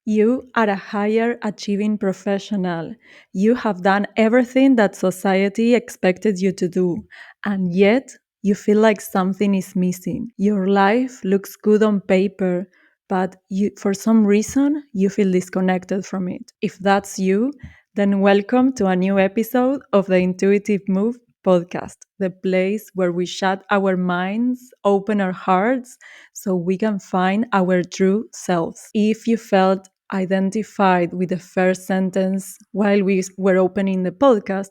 You are a higher achieving professional. You have done everything that society expected you to do, and yet you feel like something is missing. Your life looks good on paper, but for some reason, you feel disconnected from it. If that's you, then welcome to a new episode of the Intuitive Move podcast, the place where we shut our minds, open our hearts, so we can find our true selves. If you felt identified with the first sentence while we were opening the podcast,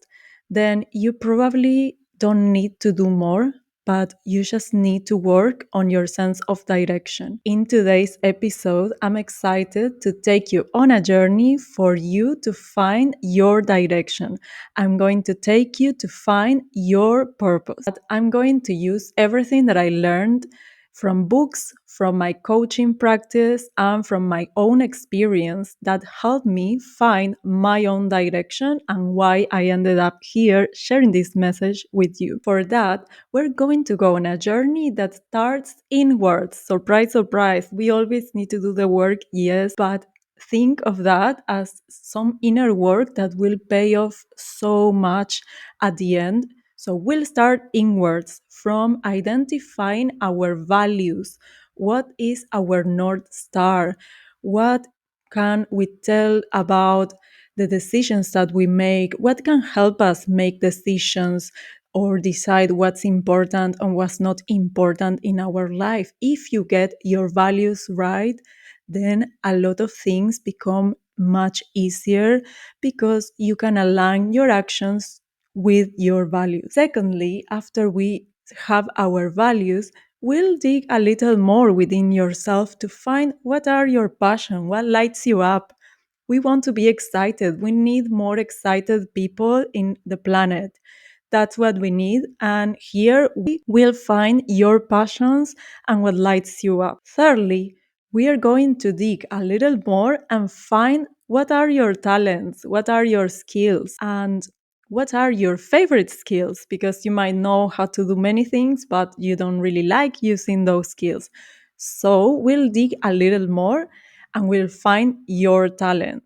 then you probably don't need to do more, but you just need to work on your sense of direction. In today's episode, I'm excited to take you on a journey for you to find your direction. I'm going to take you to find your purpose. But I'm going to use everything that I learned from books, from my coaching practice, and from my own experience that helped me find my own direction and why I ended up here sharing this message with you. For that, we're going to go on a journey that starts inwards. Surprise, surprise. We always need to do the work, yes, but think of that as some inner work that will pay off so much at the end. So we'll start inwards from identifying our values. What is our North Star? What can we tell about the decisions that we make? What can help us make decisions or decide what's important and what's not important in our life? If you get your values right, then a lot of things become much easier because you can align your actions with your values. Secondly, after we have our values, we'll dig a little more within yourself to find what are your passion, what lights you up. We want to be excited. We need more excited people in the planet. That's what we need. And here we will find your passions and what lights you up. Thirdly, we are going to dig a little more and find what are your talents, what are your skills, and what are your favorite skills, because you might know how to do many things, but you don't really like using those skills. So we'll dig a little more and we'll find your talent.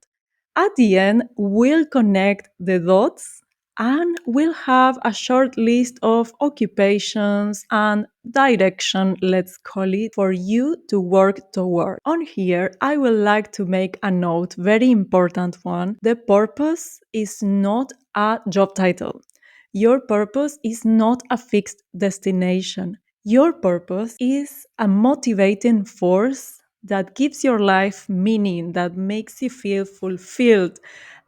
At the end, we'll connect the dots and we'll have a short list of occupations and direction, let's call it, for you to work toward. On here, I would like to make a note, very important one. The purpose is not a job title. Your purpose is not a fixed destination. Your purpose is a motivating force that gives your life meaning, that makes you feel fulfilled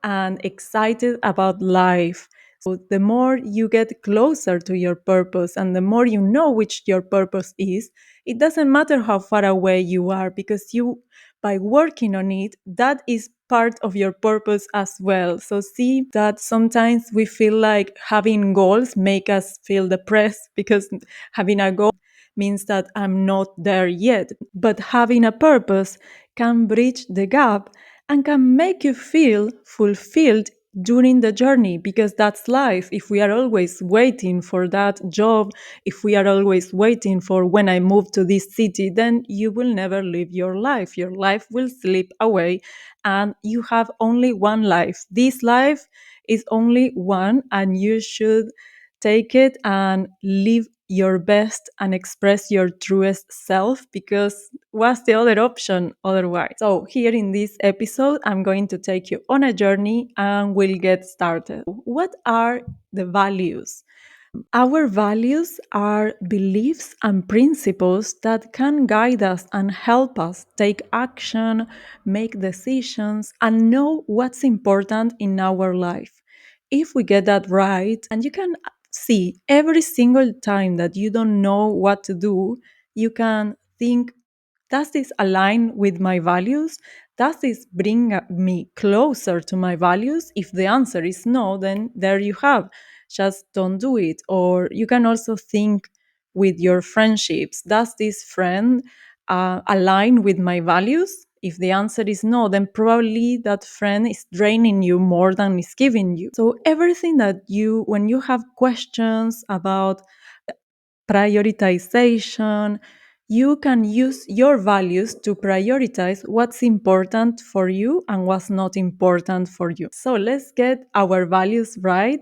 and excited about life. So the more you get closer to your purpose and the more you know which your purpose is, it doesn't matter how far away you are, because you, by working on it, that is part of your purpose as well. So see that sometimes we feel like having goals make us feel depressed because having a goal means that I'm not there yet. But having a purpose can bridge the gap and can make you feel fulfilled during the journey, because that's life. If we are always waiting for that job, if we are always waiting for when I move to this city, then you will never live your life. Your life will slip away and you have only one life. This life is only one and you should take it and live your best and express your truest self, because what's the other option otherwise? So here in this episode, I'm going to take you on a journey and we'll get started. What are the values? Our values are beliefs and principles that can guide us and help us take action, make decisions, and know what's important in our life. If we get that right, and you can see every single time that you don't know what to do, you can think, does this align with my values? Does this bring me closer to my values? If the answer is no, then there you have. Just don't do it. Or you can also think with your friendships. Does this friend align with my values? If the answer is no, then probably that friend is draining you more than it's giving you. So everything that when you have questions about prioritization, You can use your values to prioritize what's important for you and what's not important for you. So let's get our values right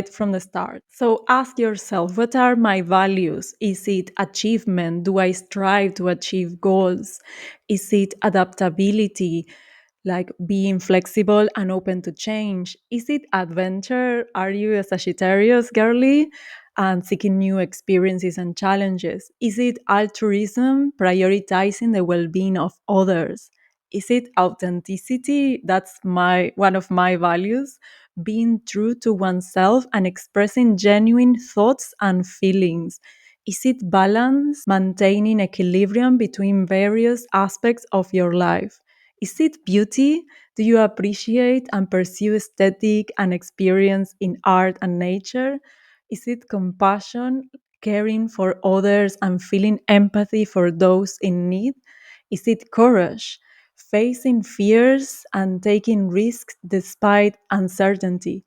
from the start. So ask yourself, what are my values? Is it achievement? Do I strive to achieve goals? Is it adaptability? Like being flexible and open to change? Is it adventure? Are you a Sagittarius girly and seeking new experiences and challenges? Is it altruism, prioritizing the well-being of others? Is it authenticity? That's my one of my values, being true to oneself and expressing genuine thoughts and feelings. Is it balance, maintaining equilibrium between various aspects of your life? Is it beauty? Do you appreciate and pursue aesthetic and experience in art and nature? Is it compassion, caring for others and feeling empathy for those in need? Is it courage, facing fears and taking risks despite uncertainty?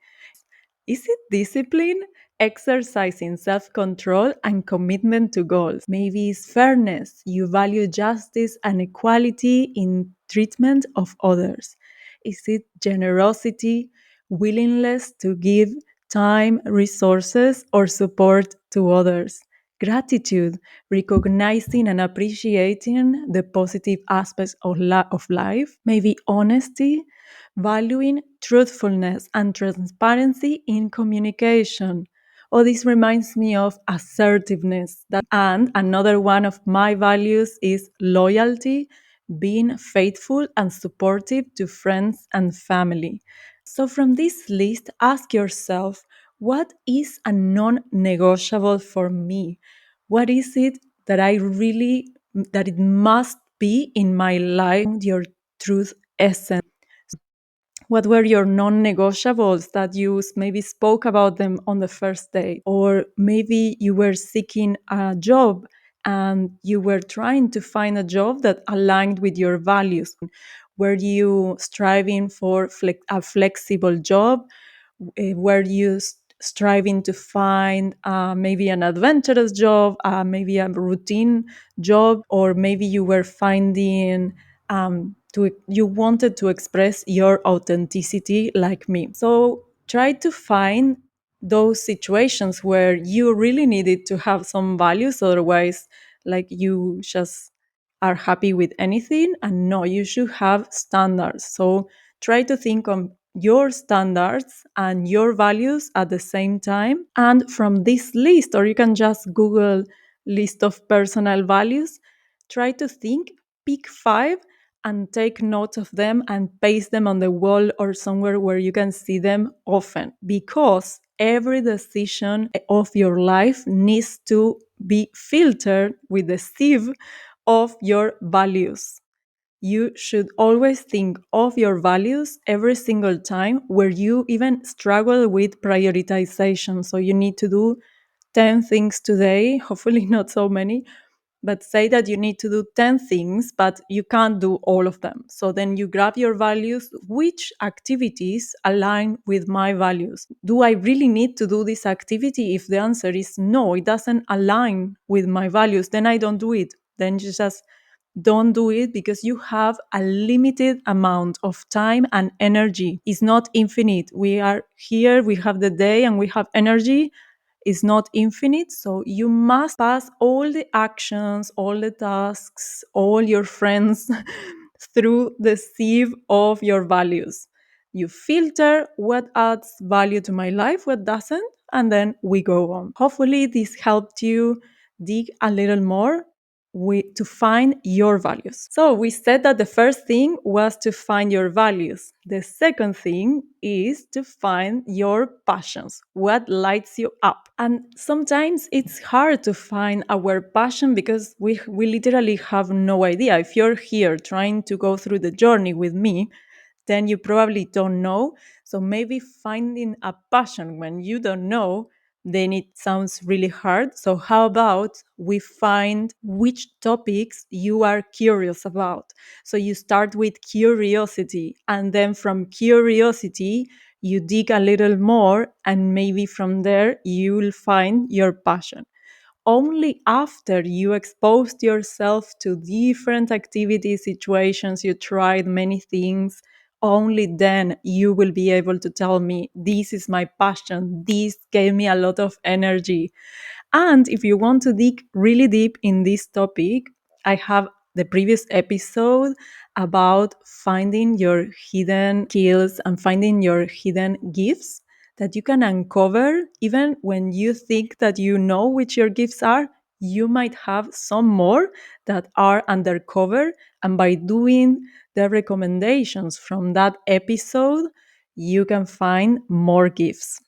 Is it discipline, exercising self control and commitment to goals? Maybe it's fairness. You value justice and equality in treatment of others. Is it generosity, willingness to give time, resources, or support to others? Gratitude, recognizing and appreciating the positive aspects of life. Maybe honesty, valuing truthfulness and transparency in communication. Oh, this reminds me of assertiveness. And another one of my values is loyalty, being faithful and supportive to friends and family. So, from this list, ask yourself, what is a non negotiable for me? What is it that that it must be in my life? Your truth essence. What were your non-negotiables that you maybe spoke about them on the first date? Or maybe you were seeking a job and you were trying to find a job that aligned with your values. Were you striving for a flexible job? Were you striving to find maybe an adventurous job, maybe a routine job, or maybe you were finding you wanted to express your authenticity like me? So try to find those situations where you really needed to have some values, otherwise like you just are happy with anything. And no, you should have standards. So try to think on your standards and your values at the same time. And from this list, or you can just Google list of personal values, try to think, pick five and take note of them and paste them on the wall or somewhere where you can see them often, because every decision of your life needs to be filtered with the sieve of your values. You should always think of your values every single time where you even struggle with prioritization. So you need to do 10 things today, hopefully not so many, but say that you need to do 10 things, but you can't do all of them. So then you grab your values. Which activities align with my values? Do I really need to do this activity? If the answer is no, it doesn't align with my values, then I don't do it. Then you just don't do it, because you have a limited amount of time and energy. It's not infinite. We are here, we have the day, and we have energy. Is not infinite. So you must pass all the actions, all the tasks, all your friends through the sieve of your values. You filter what adds value to my life, what doesn't, and then we go on. Hopefully, this helped you dig a little more to find your values. So we said that the first thing was to find your values. The second thing is to find your passions, what lights you up. And sometimes it's hard to find our passion because we literally have no idea. If you're here trying to go through the journey with me, then you probably don't know. So maybe finding a passion when you don't know, then it sounds really hard. So how about we find which topics you are curious about? So you start with curiosity, and then from curiosity, you dig a little more, and maybe from there, you'll find your passion. only after you exposed yourself to different activities, situations, you tried many things, only then you will be able to tell me, this is my passion, this gave me a lot of energy. And if you want to dig really deep in this topic, I have the previous episode about finding your hidden skills and finding your hidden gifts that you can uncover. Even when you think that you know which your gifts are, you might have some more that are undercover. And by doing the recommendations from that episode, you can find more gifts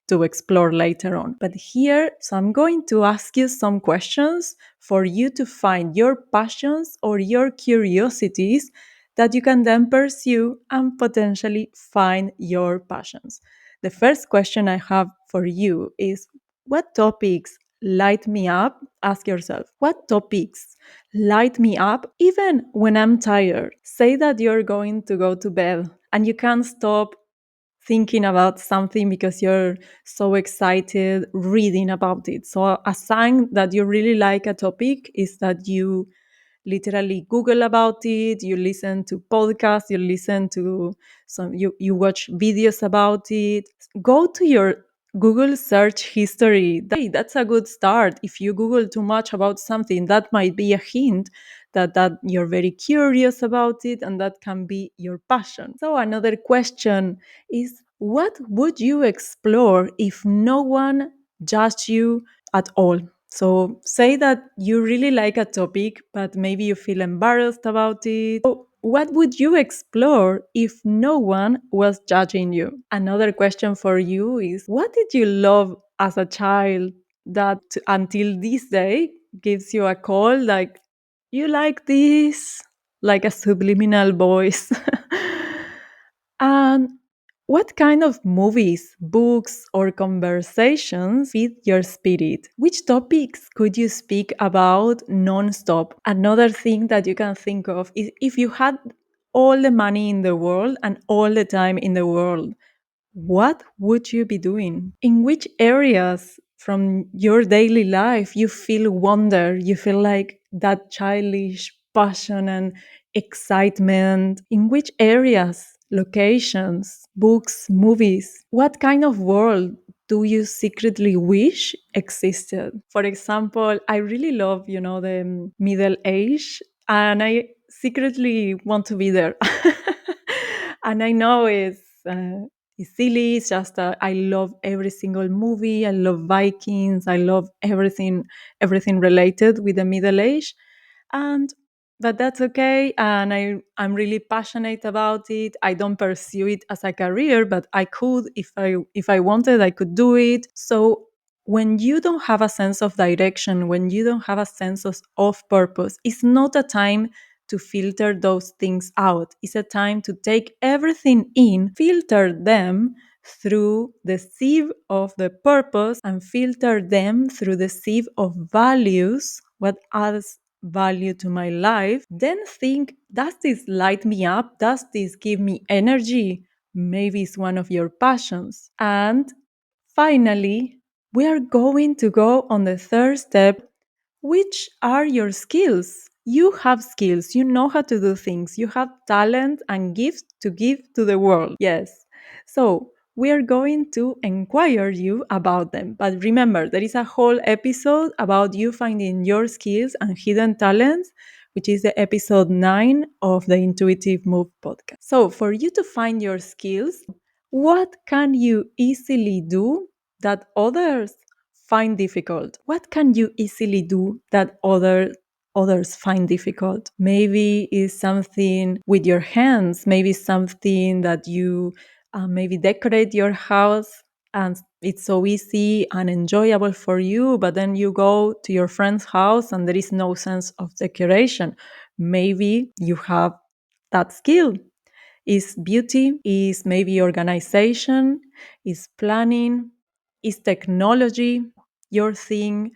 to explore later on. But here, so I'm going to ask you some questions for you to find your passions or your curiosities that you can then pursue and potentially find your passions. The first question I have for you is, what topics light me up? Ask yourself, what topics light me up even when I'm tired? Say that you're going to go to bed and you can't stop thinking about something because you're so excited reading about it. So, a sign that you really like a topic is that you literally Google about it, you listen to podcasts, you listen to you watch videos about it. Go to your Google search history. That's a good start. If you Google too much about something, that might be a hint that you're very curious about it and that can be your passion. So another question is, what would you explore if no one judged you at all? So, say that you really like a topic, but maybe you feel embarrassed about it. So what would you explore if no one was judging you? Another question for you is, what did you love as a child that until this day gives you a call like, you like this? Like a subliminal voice. And what kind of movies, books, or conversations feed your spirit? Which topics could you speak about nonstop? Another thing that you can think of is, if you had all the money in the world and all the time in the world, what would you be doing? In which areas from your daily life you feel wonder, you feel like that childish passion and excitement? In which areas, locations, books, movies? What kind of world do you secretly wish existed? For example, I really love, the Middle Age, and I secretly want to be there. And I know it's silly. It's just I love every single movie. I love Vikings. I love everything related with the Middle Age, and but that's okay. And I'm really passionate about it. I don't pursue it as a career, but I could, if I wanted, I could do it. So when you don't have a sense of direction, when you don't have a sense of purpose, it's not a time to filter those things out. It's a time to take everything in, filter them through the sieve of the purpose, and filter them through the sieve of values, what adds value to my life. Then think, does this light me up? Does this give me energy? Maybe it's one of your passions. And finally, we are going to go on the third step. Which are your skills? You have skills. You know how to do things. You have talent and gifts to give to the world. Yes. So we are going to inquire you about them. But remember, there is a whole episode about you finding your skills and hidden talents, which is the episode 9 of the Intuitive Move podcast. So for you to find your skills, what can you easily do that others find difficult? What can you easily do that others find difficult? Maybe is something with your hands, maybe something that you maybe decorate your house and it's so easy and enjoyable for you, but then you go to your friend's house and there is no sense of decoration. Maybe you have that skill. Is beauty, is maybe organization, is planning, is technology your thing,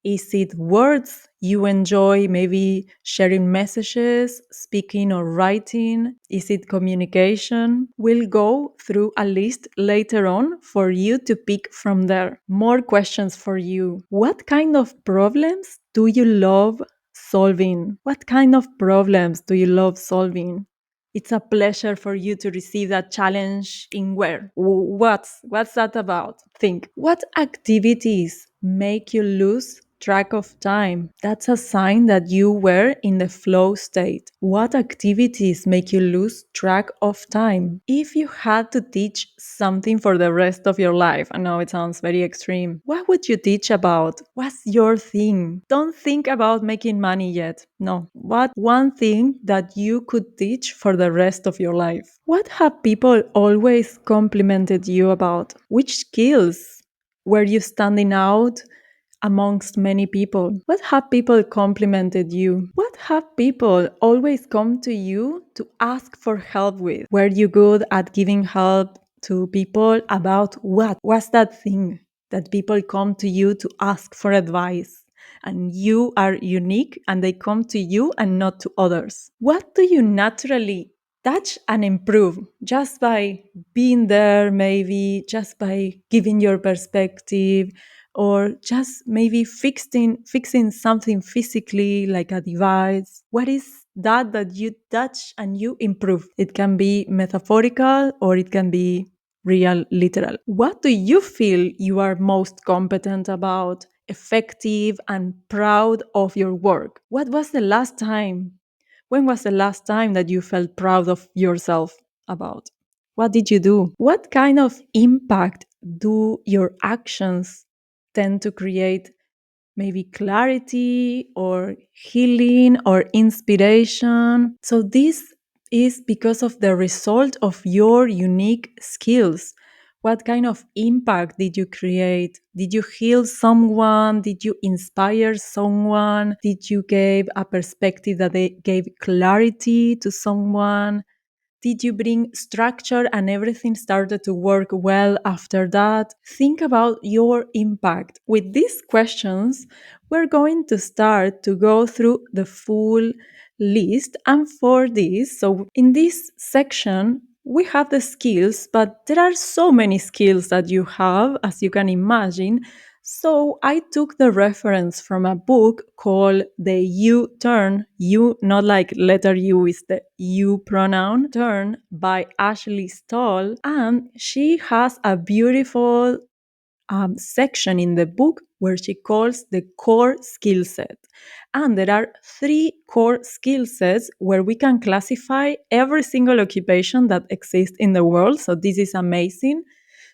Is it words you enjoy, maybe sharing messages, speaking or writing? Is it communication? We'll go through a list later on for you to pick from there. More questions for you. What kind of problems do you love solving? What kind of problems do you love solving? It's a pleasure for you to receive that challenge in where? What's that about? Think. What activities make you lose track of time? That's a sign that you were in the flow state. What activities make you lose track of time? If you had to teach something for the rest of your life, I know it sounds very extreme. What would you teach about? What's your thing? Don't think about making money yet. No. What one thing that you could teach for the rest of your life? What have people always complimented you about? Which skills were you standing out amongst many people? What have people complimented you? What have people always come to you to ask for help with? Were you good at giving help to people about what? What's that thing that people come to you to ask for advice? And you are unique and they come to you and not to others. What do you naturally touch and improve just by being there, maybe just by giving your perspective, or just maybe fixing something physically like a device? What is that you touch and you improve? It can be metaphorical or it can be real literal. What do you feel you are most competent about, effective and proud of your work? What was the last time? When was the last time that you felt proud of yourself about? What did you do? What kind of impact do your actions tend to create? Maybe clarity or healing or inspiration. So, this is because of the result of your unique skills. What kind of impact did you create? Did you heal someone? Did you inspire someone? Did you give a perspective that they gave clarity to someone? Did you bring structure and everything started to work well after that? Think about your impact. With these questions, we're going to start to go through the full list. And for this, so in this section, we have the skills, but there are so many skills that you have, as you can imagine. So I took the reference from a book called The You Turn, you, not like letter U is the you pronoun, Turn by Ashley Stahl. And she has a beautiful section in the book where she calls the core skill set. And there are 3 core skill sets where we can classify every single occupation that exists in the world. So this is amazing.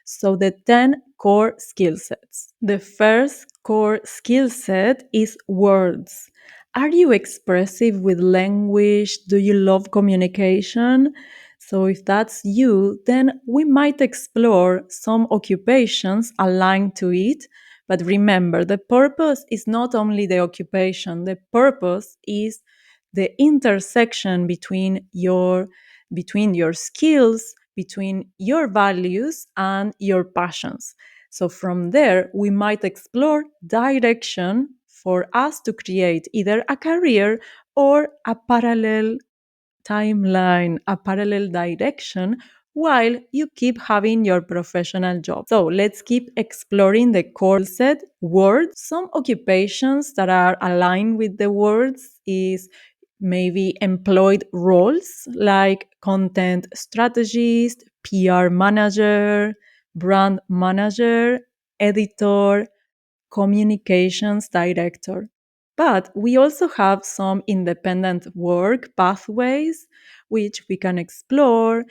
So the 10 core skill sets. The first core skill set is words. Are you expressive with language? Do you love communication? So if that's you, then we might explore some occupations aligned to it. But remember, the purpose is not only the occupation, the purpose is the intersection between your skills, between your values and your passions. So from there, we might explore direction for us to create either a career or a parallel timeline, a parallel direction while you keep having your professional job. So let's keep exploring the core set words. Some occupations that are aligned with the words is maybe employed roles like content strategist, PR manager, brand manager, editor, communications director. But we also have some independent work pathways which we can explore,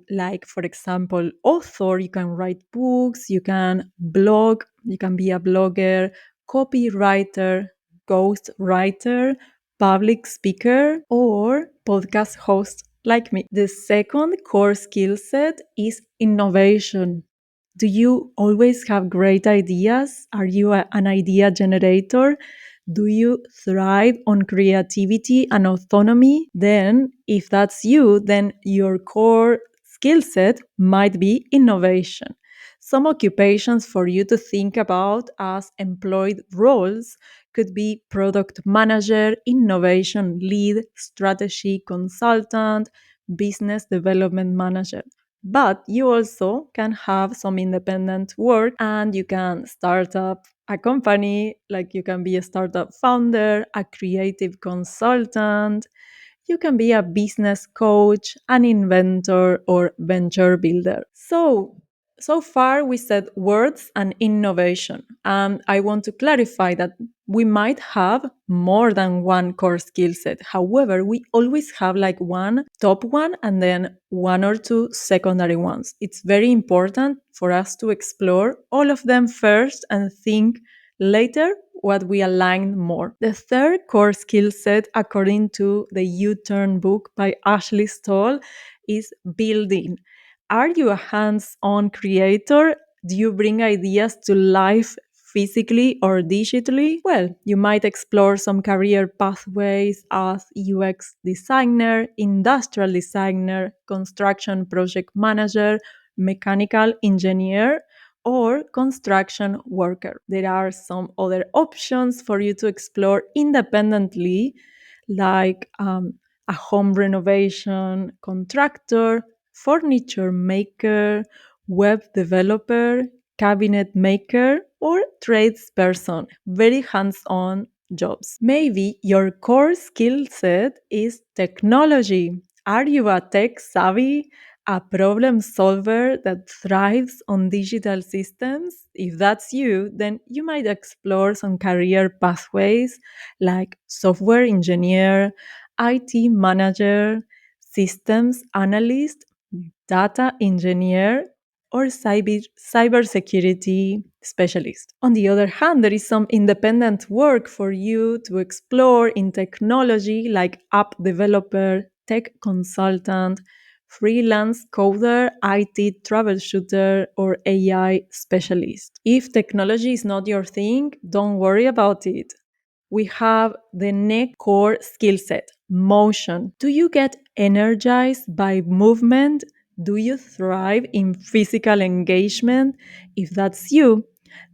like, for example, author. You can write books, you can blog, you can be a blogger, copywriter, ghost writer, public speaker, or podcast host like me. The second core skill set is innovation. Do you always have great ideas? Are you an idea generator? Do you thrive on creativity and autonomy? Then, if that's you, then your core skill set might be innovation. Some occupations for you to think about as employed roles could be product manager, innovation lead, strategy consultant, business development manager. But you also can have some independent work and you can start up a company, like you can be a startup founder, a creative consultant, you can be a business coach, an inventor, or venture builder. So far we said words and innovation. And I want to clarify that we might have more than one core skill set. However, we always have like one top one and then one or two secondary ones. It's very important for us to explore all of them first and think later what we align more. The third core skill set, according to the U Turn book by Ashley Stoll, is building. Are you a hands on creator? Do you bring ideas to life physically or digitally? Well, you might explore some career pathways as UX designer, industrial designer, construction project manager, mechanical engineer, or construction worker. There are some other options for you to explore independently, like a home renovation contractor, furniture maker, web developer, cabinet maker, or tradesperson. Very hands on jobs. Maybe your core skill set is technology. Are you a tech savvy? A problem solver that thrives on digital systems? If that's you, then you might explore some career pathways like software engineer, IT manager, systems analyst, data engineer, or cybersecurity specialist. On the other hand, there is some independent work for you to explore in technology like app developer, tech consultant, freelance coder, IT troubleshooter, or AI specialist. If technology is not your thing, don't worry about it. We have the next core skill set, motion. Do you get energized by movement? Do you thrive in physical engagement? If that's you,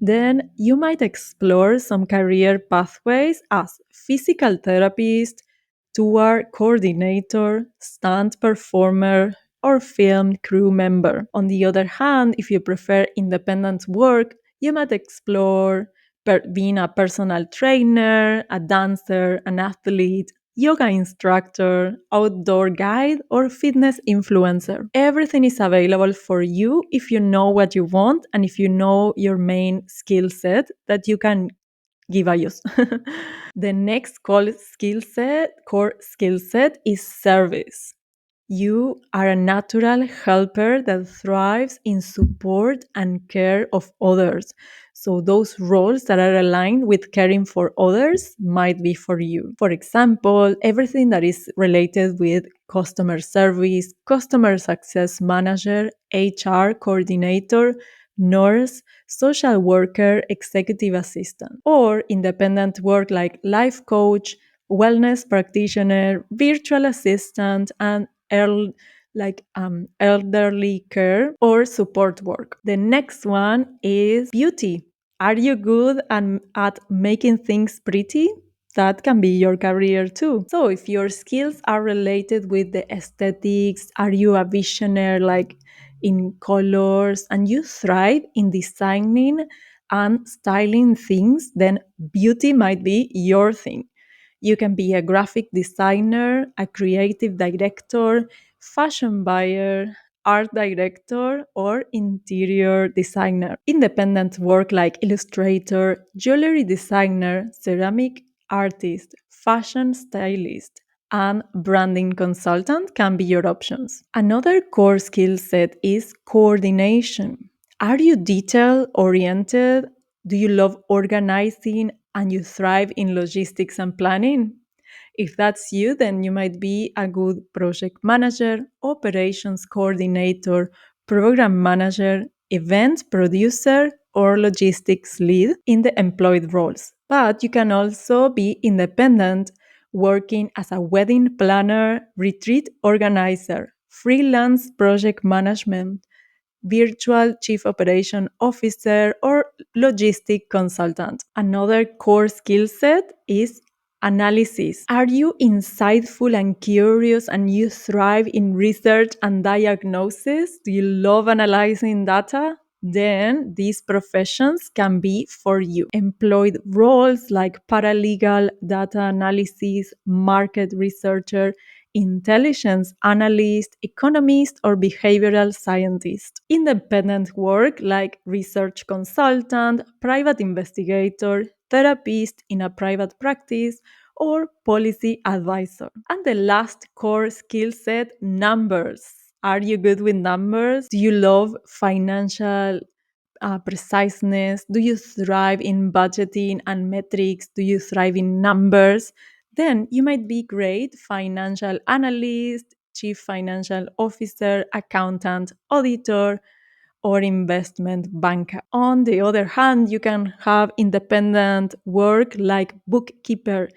then you might explore some career pathways as physical therapist, tour coordinator, stunt performer, or film crew member. On the other hand, if you prefer independent work, you might explore being a personal trainer, a dancer, an athlete, yoga instructor, outdoor guide, or fitness influencer. Everything is available for you if you know what you want and if you know your main skill set that you can give a use. The next core skill set is service. You are a natural helper that thrives in support and care of others. So, those roles that are aligned with caring for others might be for you. For example, everything that is related with customer service, customer success manager, HR coordinator, nurse, social worker, executive assistant, or independent work like life coach, wellness practitioner, virtual assistant, and elderly care or support work. The next one is beauty. Are you good at making things pretty? That can be your career too. So, if your skills are related with the aesthetics, are you a visionary like in colors and you thrive in designing and styling things, then beauty might be your thing. You can be a graphic designer, a creative director, fashion buyer, art director, or interior designer. Independent work like illustrator, jewelry designer, ceramic artist, fashion stylist, and branding consultant can be your options. Another core skill set is coordination. Are you detail oriented? Do you love organizing and you thrive in logistics and planning? If that's you, then you might be a good project manager, operations coordinator, program manager, event producer, or logistics lead in the employed roles. But you can also be independent, working as a wedding planner, retreat organizer, freelance project management, virtual chief operation officer, or logistic consultant. Another core skill set is analysis. Are you insightful and curious and you thrive in research and diagnosis? Do you love analyzing data? Then these professions can be for you. Employed roles like paralegal, data analysis, market researcher, intelligence analyst, economist, or behavioral scientist. Independent work like research consultant, private investigator, therapist in a private practice, or policy advisor. And the last core skill set, numbers. Are you good with numbers? Do you love financial preciseness? Do you thrive in budgeting and metrics? Do you thrive in numbers? Then you might be great financial analyst, chief financial officer, accountant, auditor, or investment banker. On the other hand, you can have independent work like bookkeeper,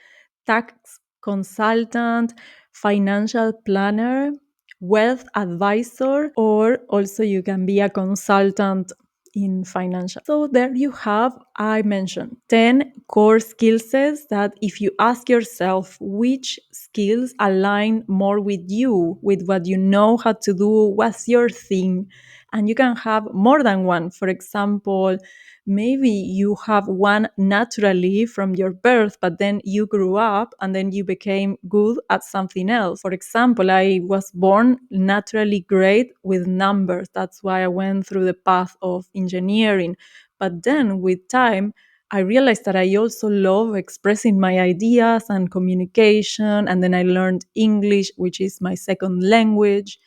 tax consultant, financial planner, wealth advisor, or also you can be a consultant in financial. So there you have, I mentioned 10 core skill sets that if you ask yourself which skills align more with you, with what you know how to do, what's your thing, and you can have more than one. For example, maybe you have one naturally from your birth, but then you grew up and then you became good at something else. For example, I was born naturally great with numbers. That's why I went through the path of engineering. But then with time, I realized that I also love expressing my ideas and communication. And then I learned English, which is my second language.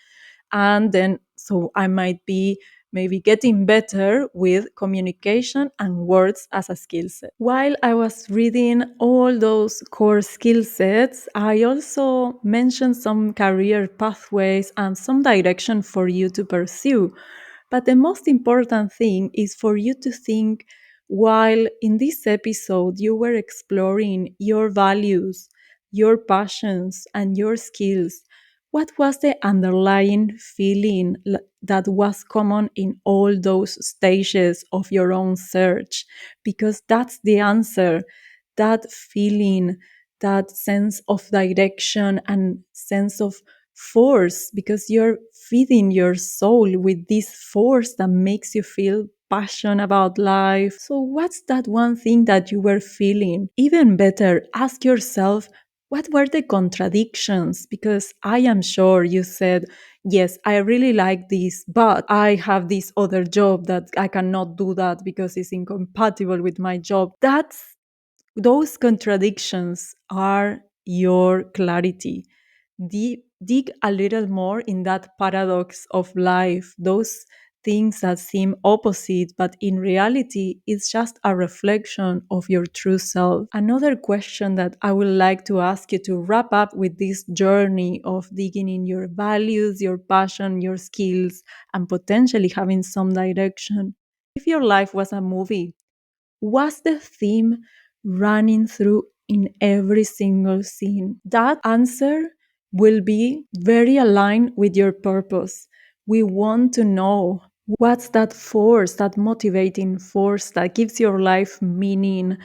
And then, so I might be maybe getting better with communication and words as a skill set. While I was reading all those core skill sets, I also mentioned some career pathways and some direction for you to pursue. But the most important thing is for you to think while in this episode you were exploring your values, your passions, and your skills. What was the underlying feeling that was common in all those stages of your own search? Because that's the answer. That feeling, that sense of direction and sense of force, because you're feeding your soul with this force that makes you feel passion about life. So what's that one thing that you were feeling? Even better, ask yourself, what were the contradictions? Because I am sure you said, yes, I really like this, but I have this other job that I cannot do that because it's incompatible with my job. Those contradictions are your clarity. Dig a little more in that paradox of life, those things that seem opposite, but in reality, it's just a reflection of your true self. Another question that I would like to ask you to wrap up with this journey of digging in your values, your passion, your skills, and potentially having some direction. If your life was a movie, what's the theme running through in every single scene? That answer will be very aligned with your purpose. We want to know what's that force, that motivating force that gives your life meaning,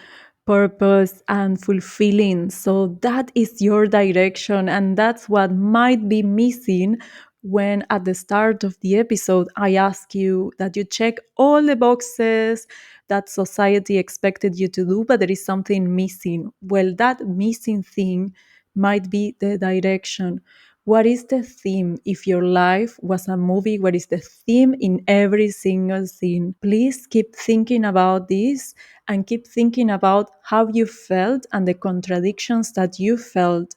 purpose, and fulfilling. So that is your direction, and that's what might be missing when at the start of the episode I ask you that you check all the boxes that society expected you to do, but there is something missing. Well, that missing thing might be the direction. What is the theme? If your life was a movie, what is the theme in every single scene? Please keep thinking about this and keep thinking about how you felt and the contradictions that you felt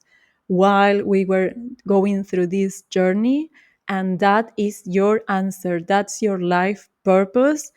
while we were going through this journey. And that is your answer. That's your life purpose.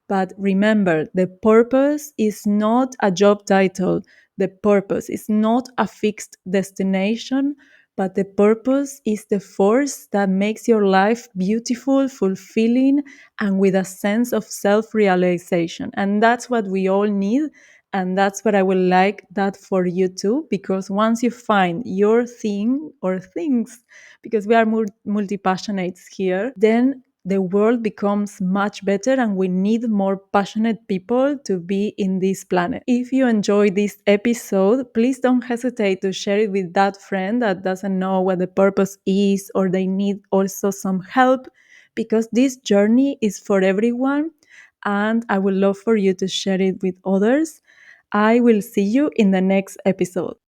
But remember, the purpose is not a job title. The purpose is not a fixed destination, but the purpose is the force that makes your life beautiful, fulfilling, and with a sense of self realization. And that's what we all need. And that's what I would like that for you too, because once you find your thing or things, because we are multi passionates here, then the world becomes much better and we need more passionate people to be in this planet. If you enjoyed this episode, please don't hesitate to share it with that friend that doesn't know what the purpose is or they need also some help, because this journey is for everyone and I would love for you to share it with others. I will see you in the next episode.